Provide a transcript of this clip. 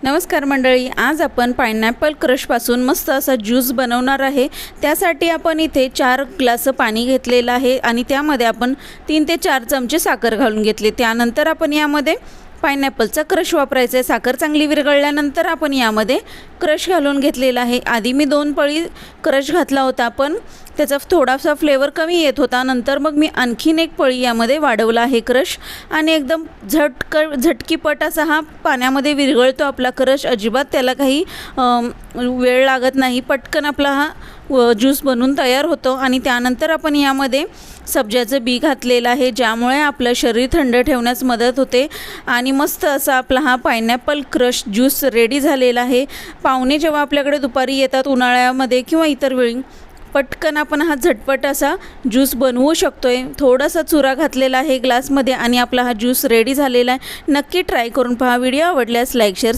नमस्कार मंडळी, आज आपण पायनॅपल क्रशपासून मस्त असा ज्यूस बनवणार आहे। त्यासाठी आपण इथे 4 ग्लास पाणी घेतलेलं आहे आणि त्यामध्ये आपण 3 ते 4 चमचे साखर घालून घेतली। त्यानंतर आपण यामध्ये पायनॅपलचा क्रश वापरायचा आहे। साखर चांगली विरघळल्यानंतर आपण यामध्ये क्रश घालून घेतलेला आहे। आधी मी 2 पळी क्रश घातला होता, पण त्याचा थोडासा फ्लेवर कमी येत होता। नंतर मग मी आणखीन 1 पळी यामध्ये वाढवला आहे क्रश आणि एकदम झटकीपट असा हा पाण्यामध्ये विरघळतो आपला क्रश। अजिबात त्याला काही वेळ लागत नाही, पटकन आपला हा ज्यूस बनून तयार होतो। आणि त्यानंतर आपण यामध्ये सब्जाचं बी घातलेलं आहे, ज्यामुळे आपलं शरीर थंड ठेवण्यास मदत होते आणि मस्त असा आपला हा पायनॅपल क्रश ज्यूस रेडी झालेला आहे। पाहुणे जेव्हा आपल्याकडे दुपारी येतात उन्हाळ्यामध्ये किंवा इतर वेळी, पटकन आपण हा झटपट असा ज्यूस बनवू शकतोय। थोडासा चुरा घातलेला आहे ग्लासमध्ये आणि आपला हा ज्यूस रेडी झालेला आहे। नक्की ट्राय करून पहा। व्हिडिओ आवडल्यास लाईक शेअर